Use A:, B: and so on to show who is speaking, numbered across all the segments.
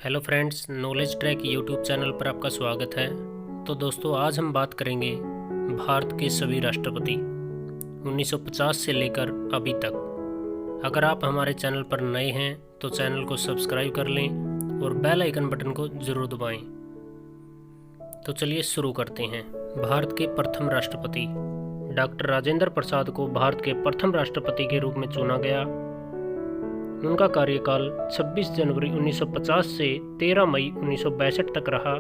A: Hello friends, knowledge track YouTube channel पर आपका स्वागत है। तो दोस्तों, आज हम बात करेंगे भारत के सभी राष्ट्रपति 1950 से लेकर अभी तक। अगर आप हमारे चैनल पर नए हैं तो चैनल को सब्सक्राइब कर लें और बेल आइकन बटन को ज़रूर दबाएं। तो चलिए शुरू करते हैं। भारत के प्रथम राष्ट्रपति डॉक्टर राजेंद्र प्रसाद को भारत के प्रथम राष्ट्रपति के रूप में चुना गया। उनका कार्यकाल 26 जनवरी 1950 से 13 मई 1962 तक रहा।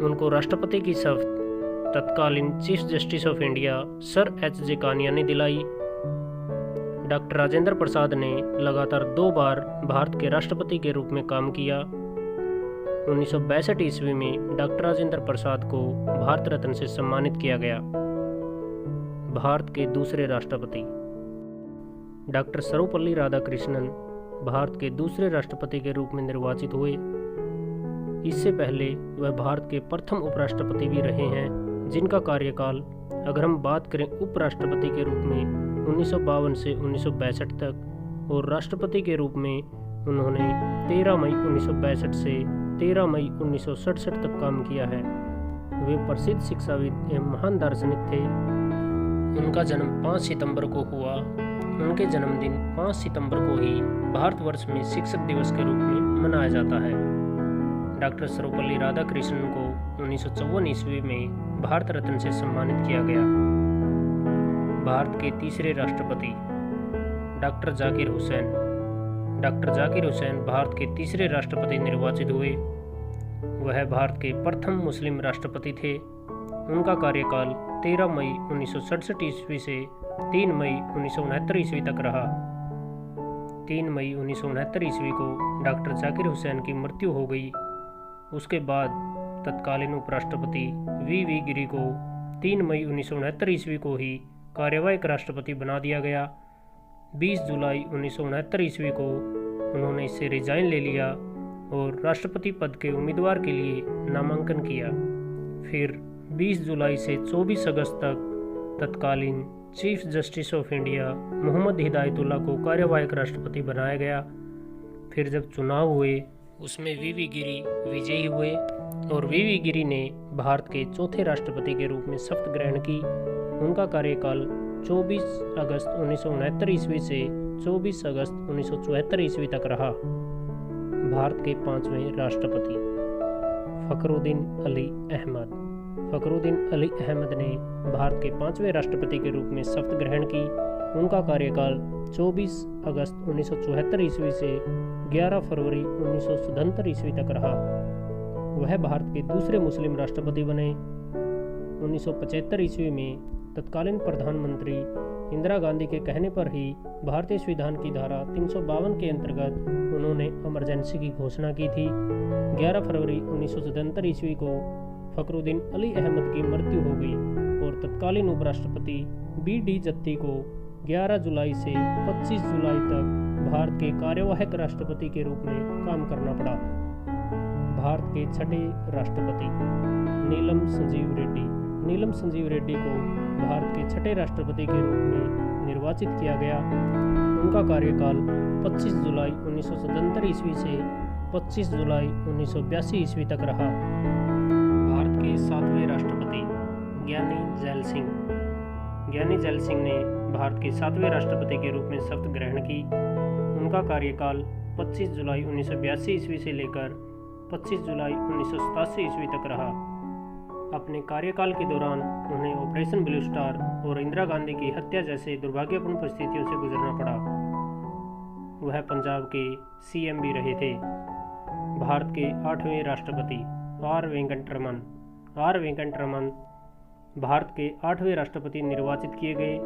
A: उनको राष्ट्रपति की शपथ तत्कालीन chief justice of India sir H J. Kania ने दिलाई। डॉक्टर राजेंद्र प्रसाद ने लगातार 2 बार भारत के राष्ट्रपति के रूप में काम किया। 1962 ईस्वी में डॉक्टर राजेंद्र प्रसाद को भारत रत्न से सम्मानित किया गया। भारत के दूसरे राष्ट्रपति डॉक्टर सर्वपल्ली राधाकृष्णन भारत के दूसरे राष्ट्रपति के रूप में निर्वाचित हुए। इससे पहले वह भारत के प्रथम उपराष्ट्रपति भी रहे हैं, जिनका कार्यकाल अगर हम बात करें उपराष्ट्रपति के रूप में 1952 से 1962 तक और राष्ट्रपति के रूप में उन्होंने 13 मई 1962 से 13 मई 1967 तक काम किया है। वे प्रसिद्ध शिक्षाविद एवं महान दार्शनिक थे। उनका जन्म 5 सितंबर को हुआ। उनके जन्मदिन 5 सितंबर को ही भारतवर्ष में शिक्षक दिवस के रूप में मनाया जाता है। डॉक्टर सर्वपल्ली राधाकृष्णन को 1954 ईस्वी में भारत रत्न से सम्मानित किया गया। भारत के तीसरे राष्ट्रपति डॉक्टर जाकिर हुसैन भारत के तीसरे राष्ट्रपति निर्वाचित हुए। वह भारत के प्रथम मुस्लिम राष्ट्रपति थे। उनका कार्यकाल 13 मई 1967 ईस्वी से 3 मई 1969 ईस्वी तक रहा। 3 मई 1969 ईस्वी को डॉक्टर जाकिर हुसैन की मृत्यु हो गई। उसके बाद तत्कालीन उपराष्ट्रपति वी गिरी को 3 मई 1969 ईस्वी को ही कार्यवाहक राष्ट्रपति बना दिया गया। 20 जुलाई 1969 ईस्वी को उन्होंने इससे रिजाइन ले लिया और राष्ट्रपति पद के उम्मीदवार के लिए नामांकन किया। फिर 20 जुलाई से 24 अगस्त तक तत्कालीन chief justice of India Mohammad Hidayatullah को कार्यवाहक राष्ट्रपति बनाया गया। फिर जब चुनाव हुए उसमें वी गिरी विजयी हुए और वी गिरी ने भारत के चौथे राष्ट्रपति के रूप में शपथ ग्रहण की। उनका कार्यकाल 24 अगस्त 1969 ईस्वी से 24 अगस्त 1974 ईस्वी तक रहा। भारत के 5वें राष्ट्रपति फखरुद्दीन अली अहमद ने भारत के 5वें राष्ट्रपति के रूप में शपथ ग्रहण की। उनका कार्यकाल 24 अगस्त 1974 ईस्वी से 11 फरवरी 1977 ईस्वी तक रहा। वह भारत के दूसरे मुस्लिम राष्ट्रपति बने। 1975 ईस्वी में तत्कालीन प्रधानमंत्री इंदिरा गांधी के कहने पर ही भारतीय संविधान की धारा 352 के अंतर्गत उन्होंने इमरजेंसी की घोषणा की थी। 11 फरवरी 1977 ईस्वी को फखरुद्दीन अली अहमद की मृत्यु हो गई और तत्कालीन उपराष्ट्रपति बी.डी. जत्ती को 11 जुलाई से 25 जुलाई तक भारत के कार्यवाहक राष्ट्रपति के रूप में काम करना पड़ा। भारत के छठे राष्ट्रपति नीलम संजीव रेड्डी को भारत के छठे राष्ट्रपति के रूप में निर्वाचित किया गया। उनका कार्यकाल 25 जुलाई 1977 ईस्वी से 25 जुलाई 1982 ईस्वी तक रहा। भारत के 7वें राष्ट्रपति ज्ञानी जैल सिंह ने भारत के 7वें राष्ट्रपति के रूप में शपथ ग्रहण की। उनका कार्यकाल 25 जुलाई 1982 ईस्वी से लेकर 25 जुलाई 1987 ईस्वी तक रहा। अपने कार्यकाल के दौरान उन्हें ऑपरेशन ब्लू स्टार और इंदिरा गांधी की हत्या जैसे दुर्भाग्यपूर्ण परिस्थितियों से गुजरना पड़ा। वह पंजाब के सीएम भी रहे थे। भारत के 8वें राष्ट्रपति आर वेंकटरमन भारत के 8वें राष्ट्रपति निर्वाचित किए गए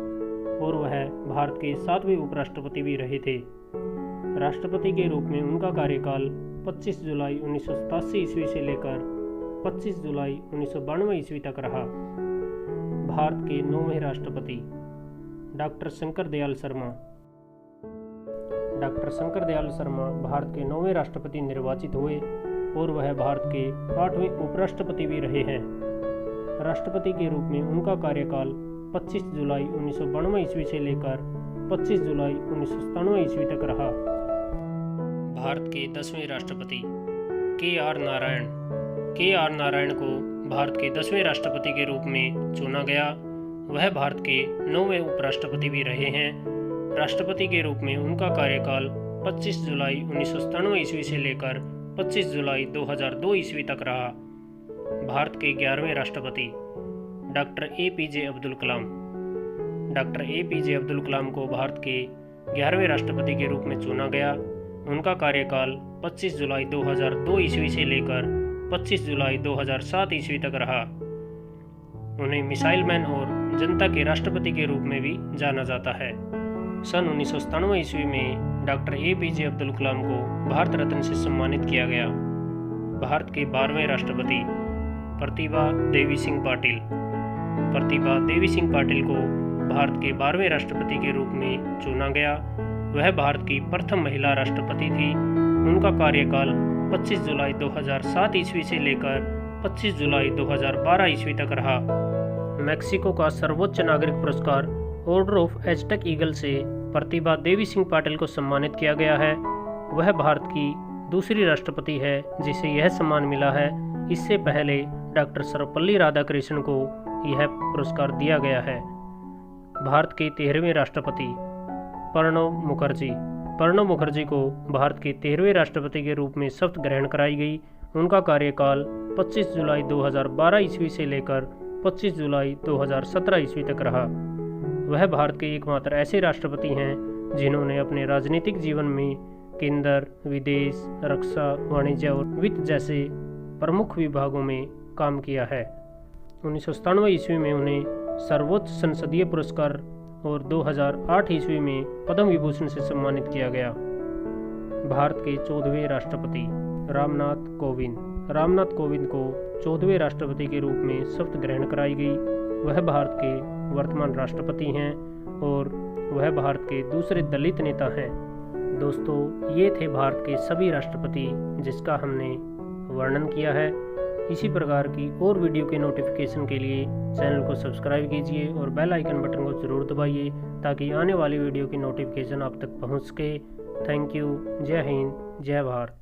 A: और वह भारत के 7वें उपराष्ट्रपति भी रहे थे। राष्ट्रपति के रूप में उनका कार्यकाल 25 जुलाई 1987 ईस्वी से लेकर 25 जुलाई 1992 ईस्वी तक रहा। भारत के 9वें राष्ट्रपति डॉक्टर शंकर दयाल शर्मा भारत के 9वें राष्ट्रपति निर्वाचित हुए और वह भारत के 8वें उपराष्ट्रपति भी रहे हैं। राष्ट्रपति के रूप में उनका कार्यकाल 25 जुलाई 1992 ईस्वी से लेकर 25 जुलाई 1997 ईस्वी तक रहा। भारत के 10वें राष्ट्रपति के.आर. नारायण को भारत के 10वें राष्ट्रपति के रूप में चुना गया। वह भारत के 9वें उपराष्ट्रपति भी रहे हैं। राष्ट्रपति के रूप में उनका कार्यकाल 25 जुलाई 1997 ईस्वी से लेकर 25 जुलाई 2002 ईस्वी तक रहा। भारत के 11वें राष्ट्रपति doctor A P J. Abdul Kalam. Doctor A P J. Abdul Kalam को भारत के 11वें राष्ट्रपति के रूप में चुना गया। उनका कार्यकाल 25 जुलाई 2002 ईस्वी से लेकर 25 जुलाई 2007 ईस्वी तक रहा। उन्हें मिसाइल मैन और जनता के राष्ट्रपति के रूप में भी जाना जाता है। सन 1997 ईस्वी में डॉक्टर ए.पी.जे. अब्दुल कलाम को भारत रत्न से सम्मानित किया गया। भारत के 12वें राष्ट्रपति प्रतिभा देवी सिंह पाटिल। प्रतिभा देवी सिंह पाटिल को भारत के 12वें राष्ट्रपति के रूप में चुना गया। वह भारत की प्रथम महिला राष्ट्रपति थी। उनका कार्यकाल 25 जुलाई 2007 ईस्वी से लेकर 25 जुलाई 2012 ईस्वी तक रहा। मैक्सिको का सर्वोच्च नागरिक पुरस्कार ऑर्डर ऑफ एज़टेक ईगल से प्रतिभा देवी सिंह पाटिल को सम्मानित किया गया है। वह भारत की दूसरी राष्ट्रपति है जिसे यह सम्मान मिला है। इससे पहले डॉक्टर सर्वपल्ली राधाकृष्णन को यह पुरस्कार दिया गया है। भारत के 13वें राष्ट्रपति प्रणब मुखर्जी। प्रणब मुखर्जी को भारत के 13वें राष्ट्रपति के रूप में शपथ ग्रहण कराई गई। उनका कार्यकाल 25 जुलाई 2012 ईस्वी से लेकर 25 जुलाई 2017 ईस्वी तक रहा। वह भारत के एकमात्र ऐसे राष्ट्रपति हैं जिन्होंने अपने राजनीतिक जीवन में केंद्र, विदेश, रक्षा, वाणिज्य और वित्त जैसे प्रमुख विभागों में काम किया है। 1997 ईस्वी में उन्हें सर्वोच्च संसदीय पुरस्कार और 2008 ईस्वी में पद्म विभूषण से सम्मानित किया गया। भारत के 14वें राष्ट्रपति रामनाथ कोविंद। रामनाथ कोविंद को 14वें राष्ट्रपति के रूप में शपथ ग्रहण कराई गई। वह भारत के वर्तमान राष्ट्रपति हैं और वह भारत के दूसरे दलित नेता हैं। दोस्तों, ये थे भारत के सभी राष्ट्रपति जिसका हमने वर्णन किया है। इसी प्रकार की और वीडियो के नोटिफिकेशन के लिए चैनल को सब्सक्राइब कीजिए और बेल आइकन बटन को ज़रूर दबाइए ताकि आने वाली वीडियो की नोटिफिकेशन आप तक पहुंच सके। Thank you. जय हिंद, जय भारत।